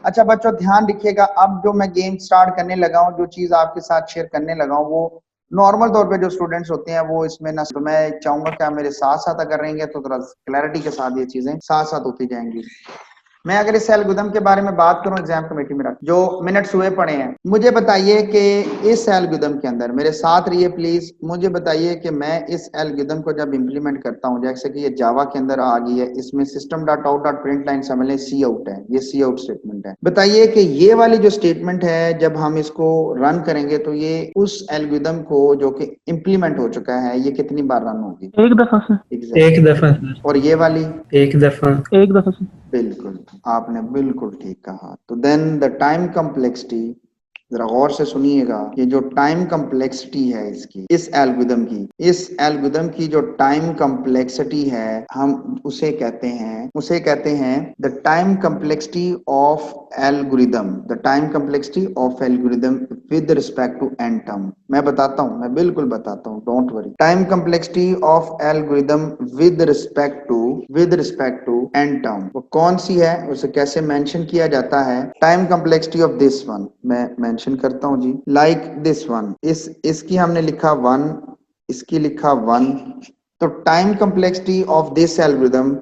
अच्छा बच्चों ध्यान रखिएगा, अब जो मैं गेम स्टार्ट करने लगा हूँ, जो चीज आपके साथ शेयर करने लगा हूँ, वो नॉर्मल तौर पे जो स्टूडेंट्स होते हैं वो इसमें ना, तो मैं चाहूंगा कि आप मेरे साथ साथ अगर रहेंगे तो थोड़ा क्लैरिटी के साथ ये चीजें साथ साथ होती जाएंगी। मैं अगर इस एल्गोरिथम के बारे में बात करूं, एग्जाम कमेटी में जो मिनट्स हुए पड़े हैं, मुझे बताइए कि इस एल्गोरिथम के अंदर मेरे साथ रहिए प्लीज, मुझे बताइए कि मैं इस एल्गोरिथम को जब इंप्लीमेंट करता हूं, जैसे कि ये जावा के अंदर आ गई है, इसमें system dot out dot print line समझ लें सी आउट है, ये सी आउट स्टेटमेंट है। बताइए कि ये वाली जो स्टेटमेंट है जब हम इसको रन करेंगे तो ये उस एल्गोरिथम को जो कि इंप्लीमेंट हो चुका है ये कितनी बार रन होगी? एक दफा से। एक दफा सर। और ये वाली? एक दफा। एक दफा से। बिल्कुल, आपने बिल्कुल ठीक कहा। तो देन द टाइम कम्प्लेक्सिटी, जरा गौर से सुनिएगा, ये जो टाइम कम्प्लेक्सिटी है इसकी, इस एल्गोरिथम की जो टाइम कम्प्लेक्सिटी है, हम उसे कहते हैं the time complexity of algorithm, the time complexity of algorithm with respect to n term. मैं बताता हूं, मैं बिल्कुल बताता हूं, don't worry. Time complexity of algorithm with respect to n term, वो कौन सी है, उसे कैसे मेंशन किया जाता है? Time complexity of this one, मैं मेंशन करता हूं जी, लाइक दिस वन, इसकी हमने लिखा 1, इसकी लिखा 1, तो time complexity of this algorithm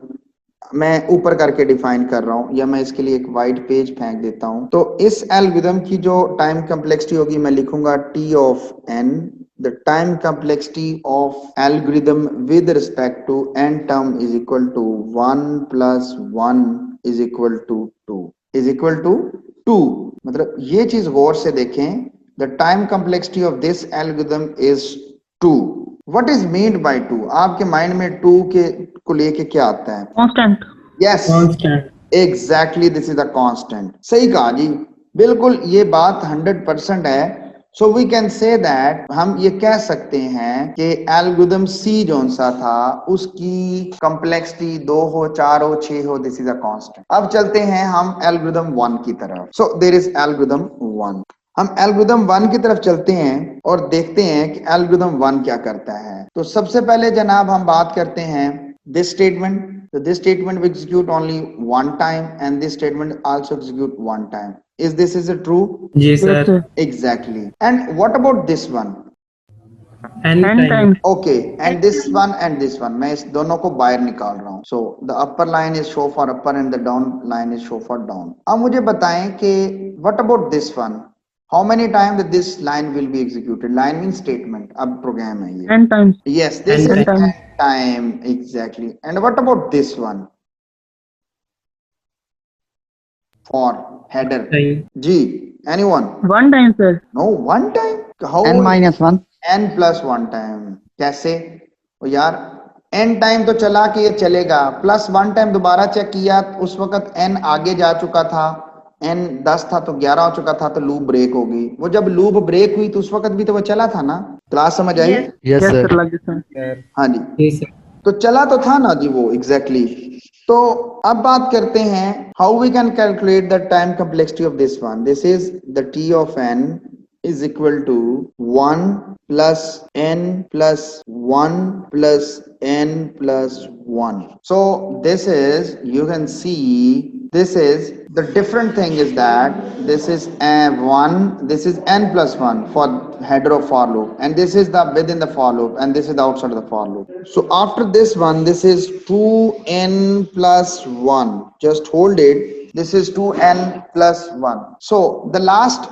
मैं ऊपर करके डिफाइन कर रहा हूं, या मैं इसके लिए एक वाइट पेज फेंक देता हूं। तो इस एल्गोरिथम की जो टाइम कम्प्लेक्सिटी होगी, मैं लिखूंगा t of n, the time complexity of algorithm with respect to n term is equal to 1 + 1 is equal to 2 मतलब ये चीज गौर से देखें, the time complexity of this algorithm is 2। What is meant by 2? आपके माइंड में 2 के को लेके क्या आता है? Constant. Yes, constant. Exactly, this is the constant. सही कहा जी, बिल्कुल ये बात 100% है। So we can say that, हम ये कह सकते हैं कि एल्गोरिथम सी जोन सा था उसकी कम्प्लेक्सिटी 2 हो, 4 हो, 6 हो, दिस इज अ कांस्टेंट। अब चलते हैं हम एल्गोरिथम 1 की तरफ। So there is algorithm 1। हम एल्गोरिथम 1 की तरफ चलते हैं और देखते हैं कि एल्गोरिथम 1 क्या करता है। तो सबसे पहले जनाब हम बात करते हैं this statement. So this statement will execute only one time, and this statement also execute one time. Is it true? जी एक सर। से Exactly. And what about this one? N n time. Times. Okay, and this one मैं इस दोनों को बाहर निकाल रहा हूँ। So the upper line is show for upper and the down line is show for down. अब मुझे बताएं कि what about this one? How many times that this line will be executed? Line means statement. अब program है ये। N times. Yes, this N is time. time, exactly. And what about this one? For header. Time. G, anyone? One time sir. No, one time? How? n-1 N plus one time. कैसे? ओ यार, n time तो चला के ये चलेगा, plus 1 time दोबारा check किया, उस वक्त n आगे जा चुका था, n 10 था तो 11 हो चुका था, तो लूप ब्रेक होगी। वो जब लूप ब्रेक हुई तो उस वक्त भी तो वो चला था ना। क्लास समझ आई? Yes. yes yes sir sir, लग गया सर। हाँ जी, जी सर। तो चला तो था ना जी वो, एग्जैक्टली exactly. तो अब बात करते हैं how we can calculate the time complexity of this one. This is the t of n is equal to 1 plus n plus 1 plus n plus 1. So this is, you can see, this is the different thing is that this is a1, this is n plus 1 for header of for loop, and this is the within the for loop, and this is the outside of the for loop. So after this one, this is 2n plus 1. Just hold it. This is 2n plus 1. So the last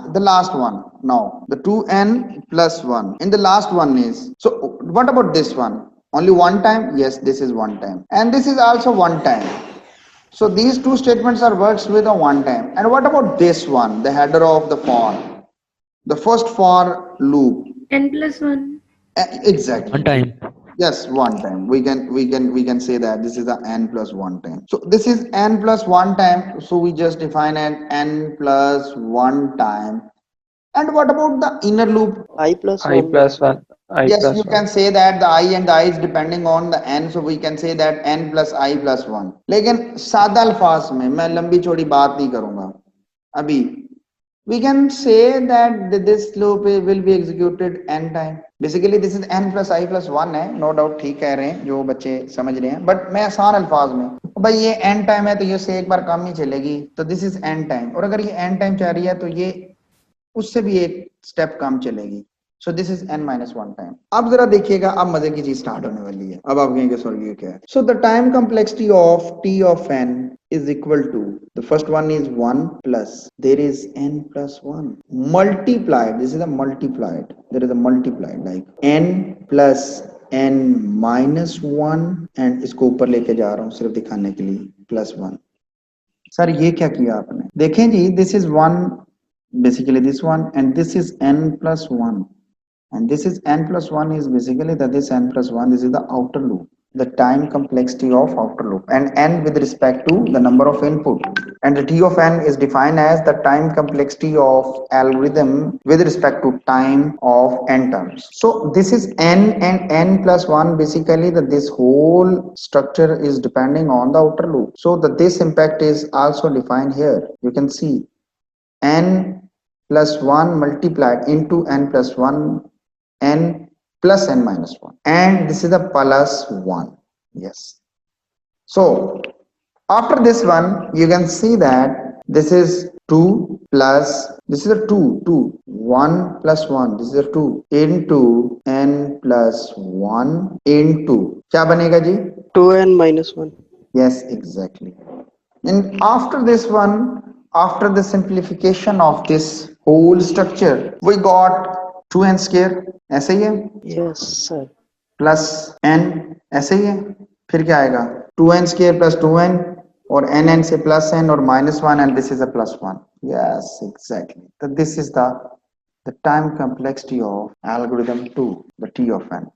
one now, the 2n plus 1 in the last one is, so what about this one? Only one time? Yes, this is one time, and this is also one time. So these two statements are works with a one time. And what about this one, the header of the for, the first for loop? N plus 1. Exactly. one time Yes, one time. We can say that this is the n plus one time. So this is n plus one time. So we just define an n plus one time. And what about the inner loop? I plus I 1 plus 1. I Yes, plus you 1. can say that the I and the I is depending on the n. So we can say that n plus I plus 1. लेकिन सादा अल्फाज में, मैं लंबी चौड़ी बात नहीं करूंगा अभी, we can say that this loop will be executed n time. Basically this is n plus I plus 1 है, no doubt ठीक कह रहे हैं जो बच्चे समझ रहे हैं, बट मैं आसान अल्फाज में भाई ये n टाइम है तो ये उससे एक बार कम ही चलेगी, तो दिस इज n टाइम, और अगर ये n टाइम चाह रही है तो ये उससे भी एक स्टेप कम चलेगी, सो दिस इज n-1 टाइम। अब जरा देखिएगा, अब मजे की चीज स्टार्ट होने वाली है। अब आप कहेंगे सर ये क्या है? So the time complexity of t of n is equal to, the first one is 1 plus there is n plus 1 multiplied, this is a multiplied, there is a multiplied like n plus n minus 1, and इसको ऊपर लेके जा रहा हूं सिर्फ दिखाने के लिए, प्लस 1। सर ये क्या किया आपने? देखें जी, this is 1, basically this one, and this is n plus 1, and this is n plus 1 is basically that this n plus 1, this is the outer loop, the time complexity of outer loop, and n with respect to the number of input, and the t of n is defined as the time complexity of algorithm with respect to time of n terms. So this is n and n plus 1, basically that this whole structure is depending on the outer loop, so that this impact is also defined here. You can see n plus 1 multiplied into n plus 1, n plus n minus 1, and this is the plus 1. Yes, so after this one you can see that this is 2 plus, this is a 2 1 plus 1, this is a 2 into n plus 1 into क्या बनेगा जी? 2n minus 1. Yes, exactly. And after this one, after the simplification of this whole structure, we got 2n square, ऐसे ही है, Yes, sir. Plus n, ऐसे ही है, फिर क्या आएगा? 2n square plus 2n, और n से प्लस n और minus 1, and this is a plus 1. Yes, exactly. So this is the time complexity of algorithm 2, the t of n.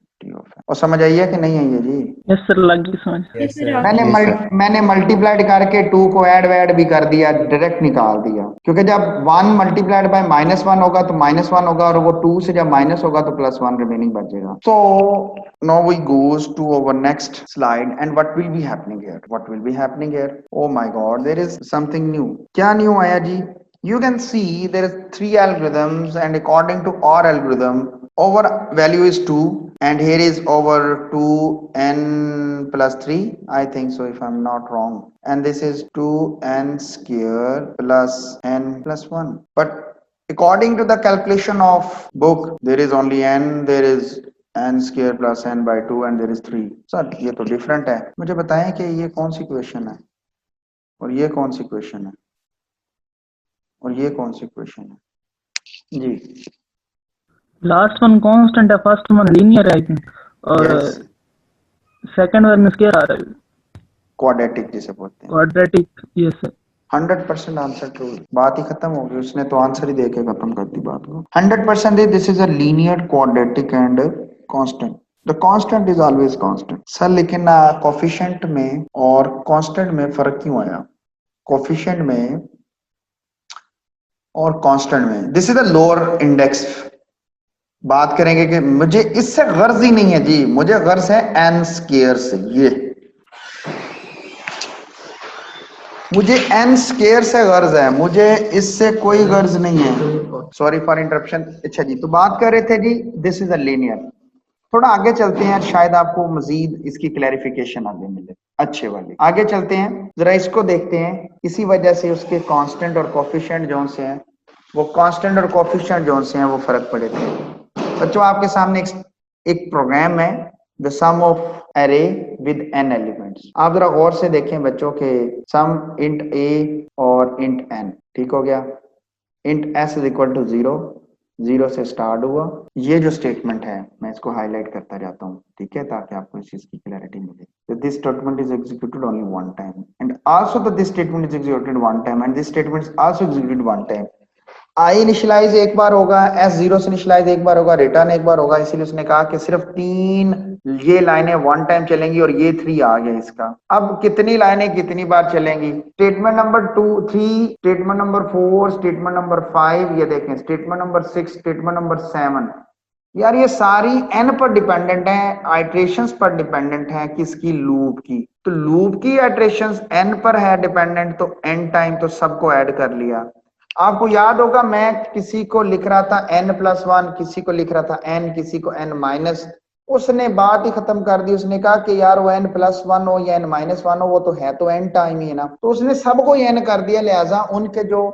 और समझ आई है कि नहीं आई है जी? यस सर, लग गई समझ। Yes, sir. मैंने मल्टीप्लाइड करके 2 को ऐड भी कर दिया, डायरेक्ट निकाल दिया, क्योंकि जब 1 मल्टीप्लाइड बाय -1 होगा तो -1 होगा, और वो 2 से जब माइनस होगा तो +1 रिमेनिंग बचेगा। So now we goes to our next slide, and what will be happening here? What will be happening here? Oh my god, there is something new. क्या न्यू आया जी? You can see there is 3 algorithms, and according to our algorithm, over value is 2, and here is over 2n plus 3, I think so, if I'm not wrong, and this is 2n square plus n plus 1. But according to the calculation of book, there is only n, there is n square plus n by 2, and there is 3. Sir ये तो different है। मुझे बताएं कि ये कौन सी question है और ये कौन सी क्वेश्चन है और ये कौन सी क्वेश्चन है जी? लास्ट वन कांस्टेंट है, फर्स्ट वन लीनियर है आई थिंक, और सेकंड वन स्क्वायर आ रहा है, क्वाड्रेटिक जिसे बोलते हैं, quadratic. Yes sir, 100% answer true. बात ही खत्म हो गई, उसने तो आंसर ही देके खत्म कर दी बात को। 100% this is a linear quadratic and constant. The constant is always constant. Sir लेकिन कोफिशिएंट में और कांस्टेंट में फर्क क्यों आया? कोफिशिएंट में और कांस्टेंट में, this is the lower index. बात करेंगे कि मुझे इससे गर्ज ही नहीं है जी, मुझे गर्ज है n स्क्वायर से, ये मुझे n स्क्वायर से गर्ज है, मुझे इससे कोई गर्ज नहीं है। Sorry for interruption. अच्छा जी, तो बात कर रहे थे जी, दिस इज अ लीनियर। थोड़ा आगे चलते हैं, शायद आपको मजीद इसकी क्लैरिफिकेशन आगे मिले, अच्छे वाली। आगे चलते हैं, जरा इसको देखते हैं। इसी वजह से उसके कांस्टेंट और कोफिशिएंट जोन से हैं, वो कांस्टेंट और कोफिशिएंट जोन से हैं, वो फर्क पड़े थे। बच्चों आपके सामने एक प्रोग्राम है, the sum of array with n elements. आप जरा गौर से देखें बच्चों के, सम इंट a और इंट n, ठीक हो गया। Int s is equal to 0 से स्टार्ट हुआ। ये जो स्टेटमेंट है मैं इसको हाईलाइट करता जाता हूँ, ठीक है, ताकि आपको इस चीज की क्लैरिटी मिले। This statement is executed only one time, and also this statement is executed one time, and this statement is also executed one time. I initialize एक बार होगा, S0 से इनिशियलाइज एक बार होगा, रिटर्न एक बार होगा। इसीलिए उसने कहा कि सिर्फ 3 ये लाइनें वन टाइम चलेंगी, और ये 3 आ गया इसका। अब कितनी लाइनें कितनी बार चलेंगी? Statement number 3, statement number 4, statement number 5, ये देखें, स्टेटमेंट नंबर 6, स्टेटमेंट नंबर 7। यार ये सारी n पर डिपेंडेंट है, आइट्रेशंस पर डिपेंडेंट है, किसकी? लूप की। तो लूप की आइट्रेशंस n पर है डिपेंडेंट, तो n टाइम तो सबको ऐड कर लिया। आपको याद होगा मैं किसी को लिख रहा था n+1, किसी को लिख रहा था n, किसी को n-, उसने बात ही खत्म कर दी। उसने कहा कि यार वो n+1 हो या n-1 हो, वो तो है तो n टाइम ही है ना। तो उसने सबको n कर दिया, लिहाजा उनके जो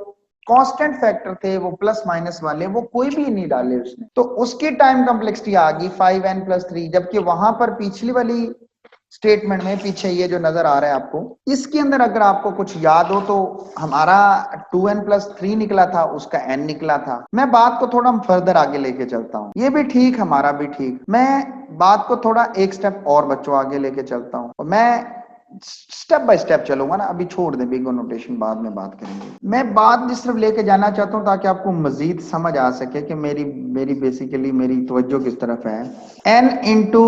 कांस्टेंट फैक्टर थे वो प्लस माइनस वाले, वो कोई भी नहीं डाले उसने। तो उसकी टाइम कॉम्प्लेक्सिटी आ गई 5n+3, जबकि वहां पर पिछली वाली स्टेटमेंट में पीछे ये जो नजर आ रहा है आपको, इसके अंदर अगर आपको कुछ याद हो तो हमारा 2n+3 निकला था, उसका n निकला था। मैं बात को थोड़ा फर्दर आगे लेके चलता हूँ, ये भी ठीक, हमारा भी ठीक। मैं बात को थोड़ा एक स्टेप और बच्चों आगे लेके चलता हूँ, और मैं स्टेप बाय स्टेप चलूंगा ना, अभी छोड़ दे बिग नोटेशन, बाद में बात करेंगे। मैं बात जिस तरफ लेके जाना चाहता हूँ ताकि आपको मजीद समझ आ सके कि मेरी बेसिकली मेरी तवज्जो किस तरफ है। n इंटू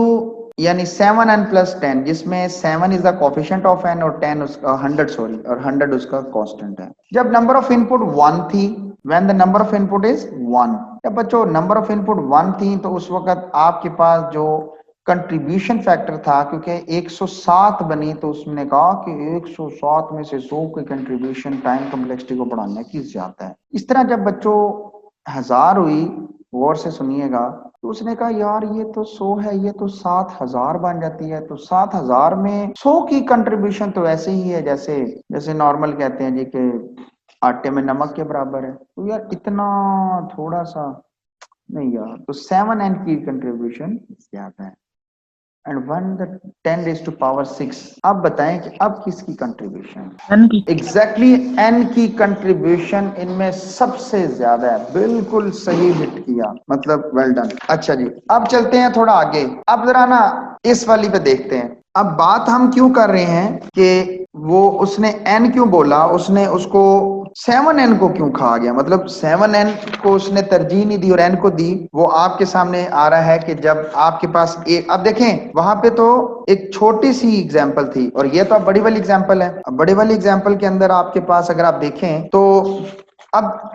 यानी 7n+10, जिसमें 7 is the coefficient of n और 10 उसका 100 सॉरी और 100 उसका कांस्टेंट है। जब नंबर ऑफ इनपुट 1 थी, when the number of input is 1, जब बच्चों नंबर ऑफ इनपुट 1 थी तो उस वक्त आपके पास जो कंट्रीब्यूशन फैक्टर था, क्योंकि 107 बनी, तो उसने कहा कि 107 में से 100 की कंट्रीब्यूशन टाइम कॉम्प्लेक्सिटी को बढ़ाने की ज्यादा है। इस तरह जब बच्चों 1000 हुई, गौर से सुनिएगा, तो उसने कहा यार ये तो 100 है, ये तो 7000 बन जाती है। तो 7000 में 100 की कंट्रीब्यूशन तो ऐसे ही है जैसे जैसे नॉर्मल कहते हैं जी कि आटे में नमक के बराबर है। तो यार इतना थोड़ा सा नहीं यार, तो 7n की कंट्रीब्यूशन ज्यादा है। एंड 1 10⁻⁶। अब बताएं कि अब किसकी कंट्रीब्यूशन? n की। एग्जैक्टली n की कंट्रीब्यूशन इनमें सबसे ज्यादा है। बिल्कुल सही हिट किया, मतलब वेल डन। अच्छा जी, अब चलते हैं थोड़ा आगे। अब जरा ना इस वाली पे देखते हैं। अब बात हम क्यों कर रहे हैं कि वो उसने n क्यों बोला, उसने उसको 7n को क्यों खा गया, मतलब 7n को उसने तरजीह नहीं दी और n को दी। वो आपके सामने आ रहा है कि जब आपके पास एक, अब देखें वहां पे तो एक छोटी सी एग्जांपल थी और ये तो अब बड़ी वाली एग्जांपल है। अब बड़ी वाली एग्जांपल के अंदर आपके पास अगर आप देखें तो अब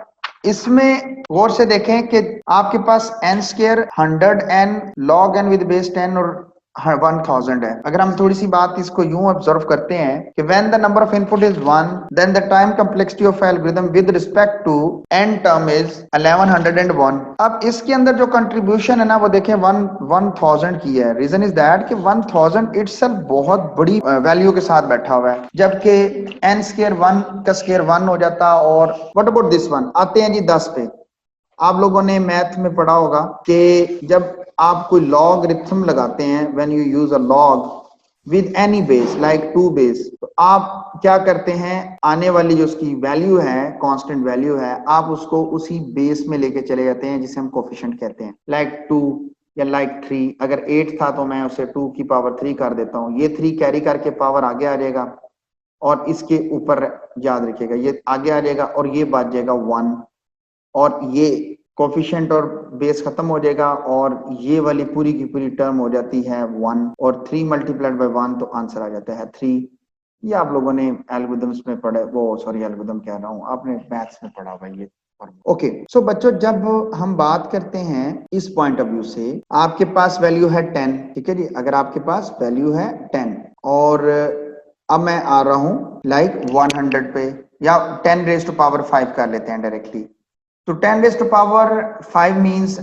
इसमें गौर से देखें कि आपके पास n² 100n log n with base 10 और 1000 है। अगर हम थोड़ी सी बात इसको यूं ऑब्जर्व करते हैं कि when the number of input is 1 then the time complexity of algorithm with respect to n term is 1101। अब इसके अंदर जो कंट्रीब्यूशन है ना वो देखें 1000 की है। रीजन इज दैट कि 1000 इटसेल्फ बहुत बड़ी वैल्यू के साथ बैठा हुआ है, जबकि n² 1 का स्क्वायर 1 हो जाता। और व्हाट अबाउट दिस वन, आते हैं जी 10 पे। आप लोगों ने मैथ में पढ़ा होगा कि जब आप कोई लॉगरिथम लगाते हैं, when you use a log with any base like 2 base, तो आप क्या करते हैं, आने वाली जो उसकी वैल्यू है, कांस्टेंट वैल्यू है, आप उसको उसी बेस में लेके चले जाते हैं जिसे हम कोफिशिएंट कहते हैं। लाइक 2 या लाइक 3, अगर 8 था तो मैं उसे 2 की पावर 3 कर देता हूँ। ये 3 कैरी करके पावर आगे आ जाएगा और इसके ऊपर याद रखिएगा ये आगे आ जाएगा और ये बात जाएगा 1, और ये कोफिशिएंट और बेस खत्म हो जाएगा और ये वाली पूरी की पूरी टर्म हो जाती है 1, और 3 मल्टीप्लाइड बाय 1 तो आंसर आ जाता है 3। ये आप लोगों ने एल्गोरिथम्स में पढ़ा, वो सॉरी एल्गोरिथम कह रहा हूँ, आपने मैथ्स में पढ़ा हुआ ये। ओके सो बच्चों, जब हम बात करते हैं इस पॉइंट ऑफ व्यू से, आपके पास वैल्यू है 10, ठीक है जी। अगर आपके पास वैल्यू है 10 और अब मैं आ रहा हूं लाइक 100 पे, या 10⁻5 कर लेते हैं डायरेक्टली। तो 10⁻5 means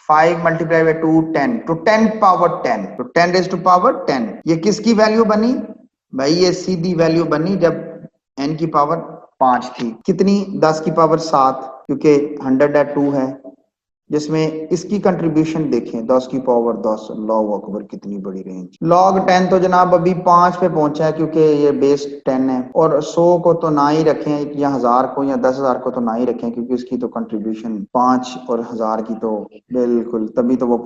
5 multiplied by 2 10, तो 10 पावर 10, तो 10⁻10 ये किसकी वैल्यू बनी भाई? ये सीधी वैल्यू बनी जब n की पावर 5 थी। कितनी? 10 की पावर 7, क्योंकि 100/2 है, जिसमें इसकी कंट्रीब्यूशन देखें 10 की पावर 10, लॉग अकबर कितनी बड़ी रेंज। लॉग 10 तो जनाब अभी 5 पे पहुंचा है क्योंकि ये बेस 10 है, और 100 को तो ना ही रखें, या 1000 को या 10,000 को तो ना ही रखें, क्योंकि इसकी तो कंट्रीब्यूशन 5 और 1000 की तो बिल्कुल, तभी तो वो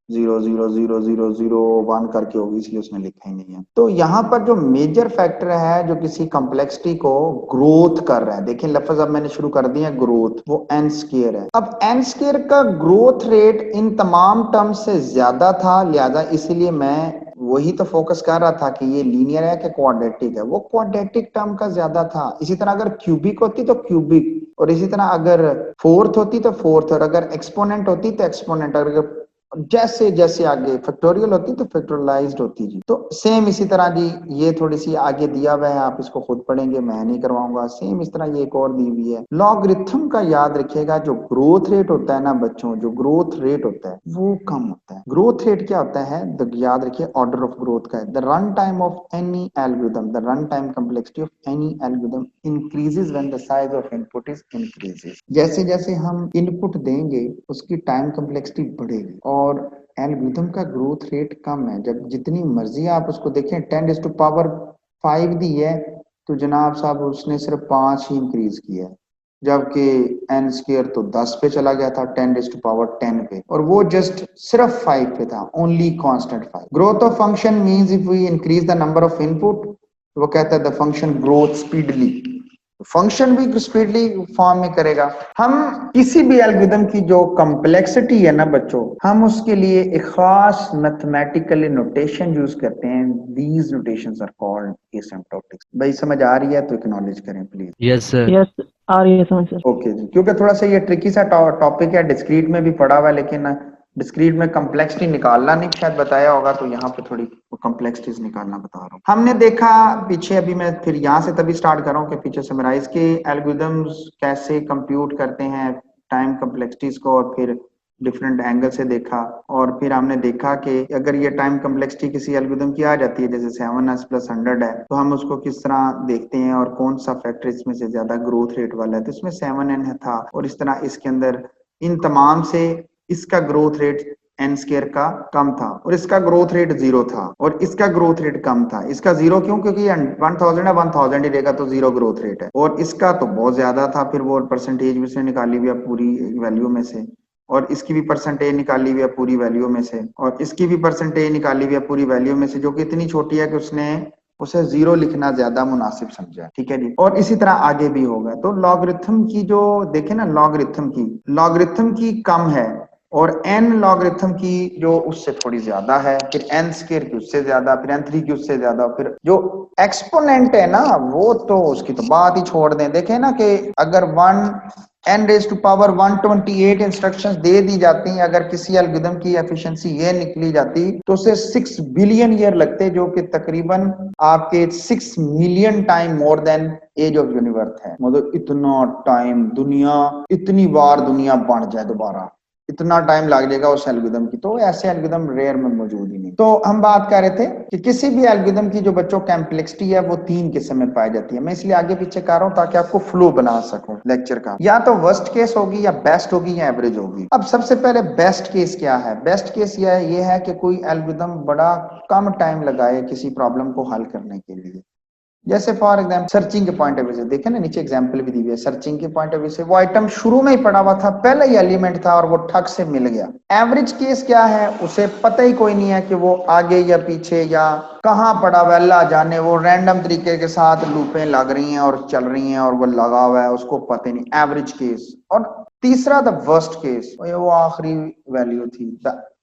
0.00000001 करके होगी, इसलिए उसने लिखा ही नहीं है। तो यहाँ पर जो मेजर फैक्टर है जो किसी कॉम्प्लेक्सिटी को ग्रोथ कर रहा है, देखिए लफ्ज अब मैंने शुरू कर दिया ग्रोथ, वो n² है। अब n² का ग्रोथ रेट इन तमाम टर्म से ज्यादा था, लिहाजा इसीलिए मैं वही तो फोकस कर रहा था कि ये लीनियर है कि क्वाड्रेटिक है। वो क्वाड्रेटिक टर्म का ज्यादा था। इसी तरह अगर क्यूबिक होती तो क्यूबिक, और इसी तरह अगर फोर्थ होती तो फोर्थ, और अगर एक्सपोनेंट होती तो एक्सपोनेंट, अगर जैसे जैसे आगे फैक्टोरियल होती तो फैक्टोरियलाइज्ड होती जी। तो सेम इसी तरह जी, ये थोड़ी सी आगे दिया हुआ है, आप इसको खुद पढ़ेंगे, मैं नहीं करवाऊंगा। सेम इस तरह ये एक और दी हुई है। लॉगरिथम का याद रखिएगा, जो ग्रोथ रेट होता है ना बच्चों, जो ग्रोथ रेट होता है वो कम होता है। ग्रोथ रेट क्या होता है, याद रखिए ऑर्डर ऑफ ग्रोथ का है। The run time of any algorithm, the run time complexity of any algorithm increases when the size of input is increases. जैसे जैसे हम इनपुट देंगे उसकी टाइम कम्प्लेक्सिटी बढ़ेगी। और एल्गोरिथम का ग्रोथ रेट कम है, जब जितनी मर्जी आप उसको देखें, 10⁵ दी है तो जनाब साहब उसने सिर्फ 5 ही इंक्रीज किया है, जबकि एन स्क्र तो 10 पे चला गया था, 10⁻10 पे, और वो जस्ट सिर्फ 5 पे था, only constant 5। Growth of function means if we increase the number of input, वो कहता है the function growth speedly, function भी स्पीडली फॉर्म में करेगा। हम किसी भी एल्गोरिथम की जो कॉम्प्लेक्सिटी है ना बच्चों, हम उसके लिए एक खास मैथमेटिकल नोटेशन यूज करते हैं। These notations are called asymptotics. भाई समझ आ रही है तो एक्नॉलेज करें प्लीज। Yes sir. यस, आ रही है समझ सर। ओके जी, क्योंकि थोड़ा सा ये ट्रिकी सा टॉपिक है, डिस्क्रीट में भी पढ़ा हुआ है, लेकिन डिस्क्रीट में कम्प्लेक्सिटी निकालना नहीं शायद बताया होगा, तो यहाँ पे थोड़ी कम्प्लेक्सिटीज निकालना बता रहा हूँ। हमने देखा पीछे, अभी मैं फिर यहाँ से तभी स्टार्ट कर रहा हूँ कि पीछे समराइज के एल्गोरिथम्स कैसे कंप्यूट करते हैं टाइम कम्प्लेक्सिटीज को, और फिर डिफरेंट एंगल से देखा। और फिर हमने देखा कि अगर ये टाइम कम्प्लेक्सिटी किसी एल्गोरिथम की आ जाती है, जैसे 7s+100 है, तो हम उसको किस तरह देखते हैं और कौन सा फैक्टर इसमें से ज्यादा ग्रोथ रेट वाला है। तो इसमें 7n था, और इस तरह इसके अंदर इन तमाम से इसका ग्रोथ रेट n² का कम था, और इसका ग्रोथ रेट 0 था, और इसका ग्रोथ रेट कम था। इसका 0 क्यों? क्योंकि 1000 है, 1000 ही देगा तो 0 ग्रोथ रेट है, और इसका तो बहुत ज्यादा था। फिर वो परसेंटेज भी उसने निकाली हुई है पूरी वैल्यू में से, और इसकी भी परसेंटेज निकाली हुई है पूरी वैल्यू में से, और इसकी भी परसेंटेज निकाली हुई है पूरी वैल्यू में से, जो कि इतनी छोटी है कि उसने उसे 0 लिखना ज्यादा मुनासिब समझा। ठीक है जी, और इसी तरह आगे भी होगा। तो लॉगरिथम की जो देखे ना, लॉगरिथम की कम है, और n लॉगरिथम की जो उससे थोड़ी ज्यादा है, फिर n² की उससे ज्यादा, फिर n3 की उससे ज्यादा, फिर जो एक्सपोनेंट है ना वो तो उसकी तो बात ही छोड़ दें। देखें ना कि अगर 1n⁻128 इंस्ट्रक्शंस दे दी जाती हैं, अगर किसी एल्गोरिथम की एफिशिएंसी ये निकली जाती तो उसे 6 बिलियन ईयर लगते, जो कि तकरीबन आपके 6 million time more than age of universe है। मतलब इतना टाइम, दुनिया इतनी बार दुनिया बन जाए दोबारा, इतना टाइम लग जाएगा उस एल्गोरिथम की। तो ऐसे एल्गोरिथम रेयर में मौजूद ही नहीं। तो हम बात कर रहे थे कि किसी भी एल्गोरिथम की जो बच्चों कॉम्प्लेक्सिटी है वो 3 किस्म में पाई जाती है। मैं इसलिए आगे पीछे कर रहा हूं ताकि आपको फ्लो बना सकूं लेक्चर का। या तो वर्स्ट केस होगी, या बेस्ट होगी, या एवरेज होगी। अब सबसे पहले बेस्ट केस क्या है? बेस्ट केस ये है कि कोई एल्गोरिथम बड़ा कम टाइम लगाए किसी प्रॉब्लम को हल करने के लिए। जैसे फॉर एग्जाम्पल सर्चिंग के पॉइंट ऑफ व्यू से देखें ना, नीचे एग्जांपल भी दी हुई है। सर्चिंग के पॉइंट ऑफ व्यू से वो आइटम शुरू में ही पड़ा हुआ था, पहला ही एलिमेंट था, और वो ठग से मिल गया। एवरेज केस क्या है? उसे पता ही कोई नहीं है कि वो आगे या पीछे या कहाँ पड़ा हुआ, अल्लाह जाने। वो रैंडम तरीके के साथ लूपें लग रही हैं और चल रही हैं, और वो लगा हुआ है, उसको पता ही नहीं। Average case. और तीसरा द वर्स्ट केस, वो आखिरी वैल्यू थी।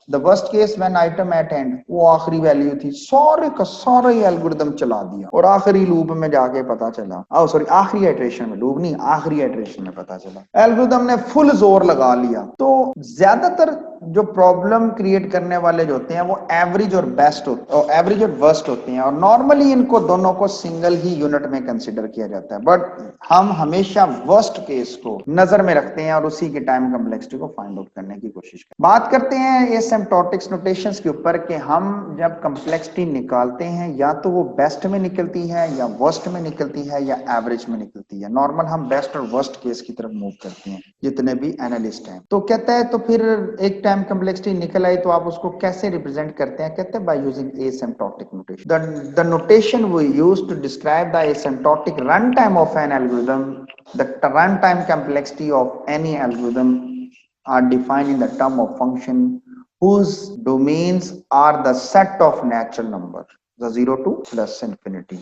The worst case when item at end, वो आखिरी वैल्यू थी, सारे का सारा ही एल्गोरिथम चला दिया, और आखिरी लूप में जाके पता चला, आखिरी इटरेशन में, लूप नहीं, आखिरी इटरेशन में पता चला एल्गोरिथम ने फुल जोर लगा लिया। तो ज्यादातर जो प्रॉब्लम क्रिएट करने वाले जो होते हैं वो एवरेज और बेस्ट और एवरेज और वर्स्ट होते हैं, और नॉर्मली इनको दोनों को सिंगल ही यूनिट में कंसीडर किया जाता है। बट हम हमेशा वर्स्ट केस को नजर में रखते हैं और उसी की टाइम कम्प्लेक्सिटी को फाइंड आउट करने की कोशिश करते हैं। बात करते हैं एसिम्प्टोटिक्स नोटेशंस के ऊपर कि हम जब कम्प्लेक्सिटी निकालते हैं या तो वो बेस्ट में निकलती है, या वर्स्ट में निकलती है, या एवरेज में निकलती है। नॉर्मल हम बेस्ट और वर्स्ट केस की तरफ मूव करते हैं जितने भी एनालिस्ट हैं। तो कहता है तो फिर एक टाइम कम्प्लेक्सिटी निकल आई तो आप उसको कैसे रिप्रेजेंट करते हैं? कहते हैं by using asymptotic notation. The notation we use to describe the asymptotic run time of an algorithm, the run time complexity of any algorithm are defined in the term of function whose domains are the set of natural numbers, the 0 to plus infinity.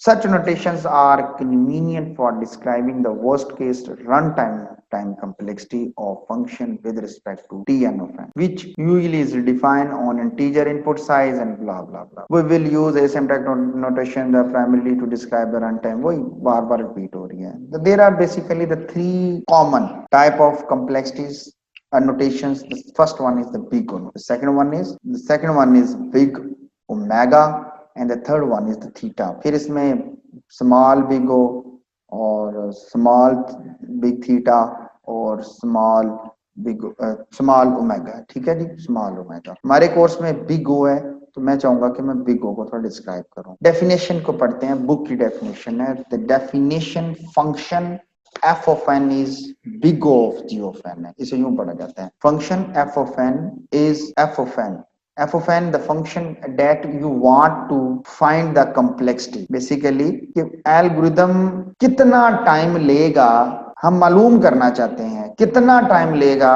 Such notations are convenient for describing the worst case runtime time complexity of function with respect to Tn of n, which usually is defined on integer input size and blah blah blah. We will use asymptotic notation primarily to describe the runtime. वही बार बार repeat हो रही है. There are basically the 3 common type of complexities notations. The first one is the big O. The second one is big omega, and the third one is the theta. फिर इसमें small big O और small big theta और small omega. ठीक है जी, small omega. हमारे course में big O है, तो मैं चाहूंगा कि मैं बिग ओ को थोड़ा डिस्क्राइब करूं. डेफिनेशन को पढ़ते हैं. बुक की डेफिनेशन है. The definition function f of n is big O of g of n है. इसे यूं पढ़ा जाता है. Function f of n is f of n. f of n the function that you want to find the complexity. Basically कि algorithm कितना time लेगा हम मालूम करना चाहते हैं. कितना टाइम लेगा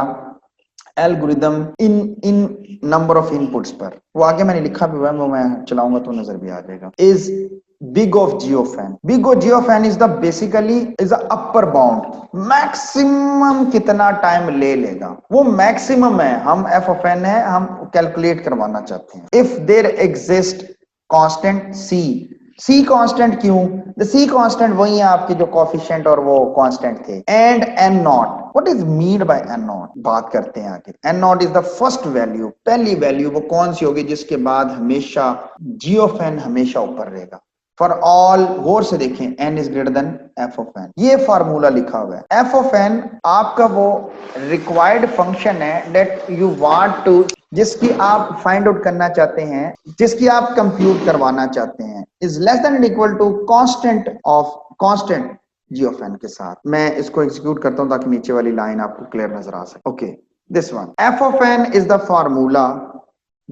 algorithm in number of inputs पर. वो आगे मैंने लिखा भी हुआ है, वो मैं चलाऊंगा तो नजर भी आ जाएगा. Is big of g of n. Big O g of n is the basically is the upper bound. Maximum कितना टाइम ले लेगा वो मैक्सिमम है. हम f of n है, हम कैलकुलेट करवाना चाहते हैं. If there exist constant c constant क्यों? द c कांस्टेंट वही है आपके जो कोफिशिएंट और वो कांस्टेंट थे. And n nought. What is mean by n nought? बात करते हैं आगे. n nought is the first value. पहली वैल्यू वो कौन सी होगी जिसके बाद हमेशा g of n हमेशा ऊपर रहेगा. फॉर ऑल, गौर से देखें, n is greater than f of n. ये फार्मूला लिखा हुआ है. f ऑफ n आपका वो रिक्वायर्ड फंक्शन है डेट यू वांट टू, जिसकी आप फाइंड आउट करना चाहते हैं, जिसकी आप कंप्यूट करवाना चाहते हैं, is less than equal to constant g of n के साथ. मैं इसको एग्जीक्यूट करता हूं ताकि नीचे वाली लाइन आपको क्लियर नजर आ सके. Okay, this one. f of n is the formula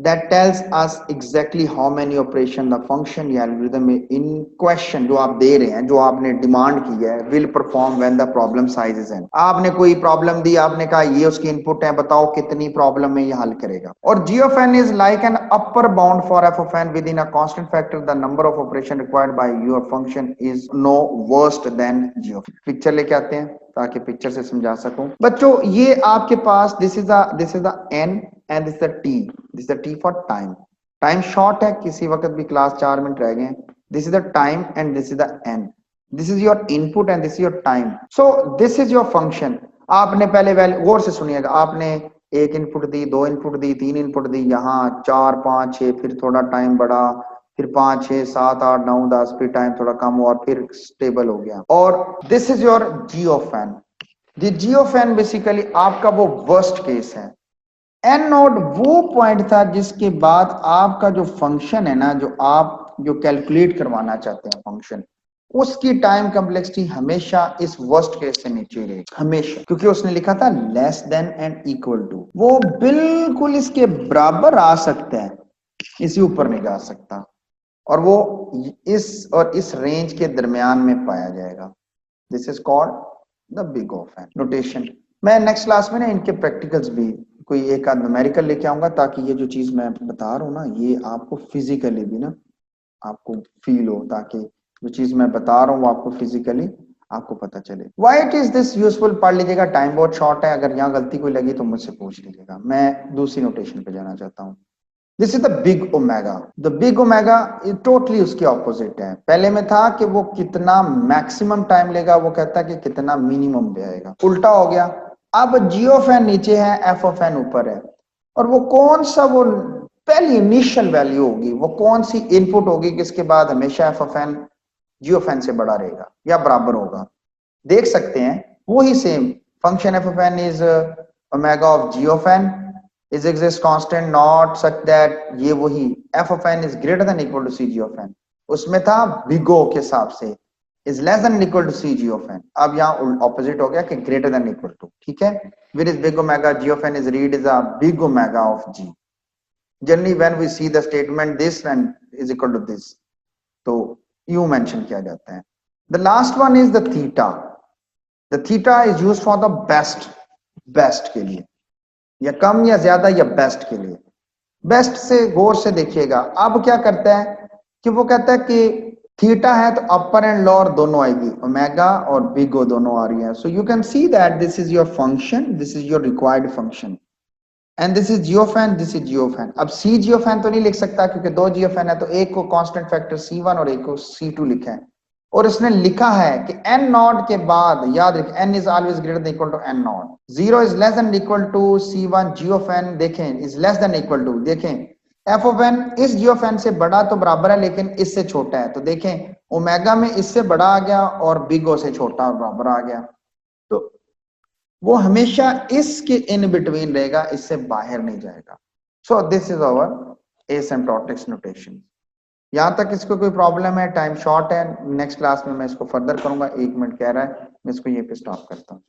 that tells us exactly how many operation the function या algorithm in question जो आप दे रहे हैं, जो आपने डिमांड की है, will perform when the problem size is n. आपने कोई प्रॉब्लम दी, आपने कहा ये उसकी इनपुट है, बताओ कितनी प्रॉब्लम में ये हल करेगा. और g of n is like an upper bound for f of n within a constant factor. The number of operation required by your function is no worse than g of n. Picture लेके आते हैं ताकि picture से समझा सकूं. बच्चों ये आपके पास this is the n and this is the t. This is the t for time. Time short है, किसी वक्त भी क्लास 4 मिनट रह गए. This is the time and this is the n. This is your input and this is your time. So this is your function. आपने पहले value, गौर से सुनिएगा, आपने एक इनपुट दी, दो इनपुट दी, तीन इनपुट दी, यहाँ 4 5 6, फिर थोड़ा टाइम बढ़ा, फिर 5 6 7 8 9 10, फिर टाइम थोड़ा कम हुआ और फिर स्टेबल हो गया. और this is your g of n. The g of n basically आपका वो वर्स्ट केस है. n नोट वो पॉइंट था जिसके बाद आपका जो फंक्शन है ना, जो आप जो कैलकुलेट करवाना चाहते हैं फंक्शन, उसकी टाइम कॉम्प्लेक्सिटी हमेशा इस वर्स्ट केस से नीचे रहेगी हमेशा, क्योंकि उसने लिखा था less than and equal to. वो बिल्कुल इसके बराबर आ सकता है, इससे ऊपर नहीं जा सकता, और वो इस रेंज के दरमियान में पाया जाएगा. This is called the big of n notation. मैं नेक्स्ट क्लास में ना इनके प्रैक्टिकल्स भी कोई एक आध न्यूमेरिकल लेके आऊंगा, ताकि ये जो चीज मैं बता रहा हूँ ना, ये आपको फिजिकली भी ना आपको फील हो, ताकि जो चीज मैं बता रहा हूँ वो आपको फिजिकली आपको पता चले. Why it is this useful? पढ़ लीजिएगा, टाइम बहुत शॉर्ट है. अगर यहाँ गलती कोई लगी तो मुझसे पूछ लीजिएगा. मैं दूसरी नोटेशन पे जाना चाहता हूँ. This is the big omega. The big omega totally उसके ऑपोजिट है. पहले में था कि वो कितना मैक्सिमम टाइम लेगा, वो कहता है कि कितना मिनिमम लेगा. उल्टा हो गया. अब g ऑफ n नीचे है, f ऑफ n ऊपर है, और वो कौन सा वो पहली इनिशियल वैल्यू होगी, वो कौन सी इनपुट होगी जिसके बाद हमेशा f of n g of n से बड़ा रहेगा या बराबर होगा. देख सकते हैं वही same function f of n is omega of g of n is exist constant not such that ये वही f of n is greater than equal to c g of n. उसमें था big O के हिसाब से is less than equal to c g of n. अब यहाँ opposite हो गया कि greater than equal to. ठीक है, where is big omega g of n is read is a big omega of g. Generally when we see the statement this and is equal to this, तो यूं mention किया जाता है. The last one is the theta. The theta is used for the best के लिए, या कम या ज्यादा या बेस्ट के लिए. बेस्ट से गौर से देखिएगा. अब क्या करता है कि वो कहता है कि थीटा है तो अपर एंड लोअर दोनों आएगी, ओमेगा और बिग ओ दोनों आ रही है. So you can see that this is your function, this is your required function, and this is g of n, this is g of n. अब सी जी ऑफ एन तो नहीं लिख सकता क्योंकि दो जी ऑफ एन है, तो एक को कांस्टेंट फैक्टर C1 और एक को C2 लिखा है. और इसने लिखा है कि n नॉट के बाद याद रखें n is always greater than equal to n nought, 0 is less than equal to c1 g of n, देखें is less than equal to, देखें f ऑफ n इस g ऑफ n से बड़ा तो बराबर है लेकिन इससे छोटा है, तो देखें ओमेगा में इससे बड़ा आ गया और बिग ओ से छोटा और बराबर आ गया, तो वो हमेशा इसके इन बिटवीन रहेगा, इससे बाहर नहीं जाएगा। So this is our asymptotics notation. यहां तक इसको कोई प्रॉब्लम है? टाइम शॉर्ट है, नेक्स्ट क्लास में मैं इसको फर्दर करूंगा, 1 मिनट कह रहा है, मैं इसको ये पे स्टॉप करता हूँ।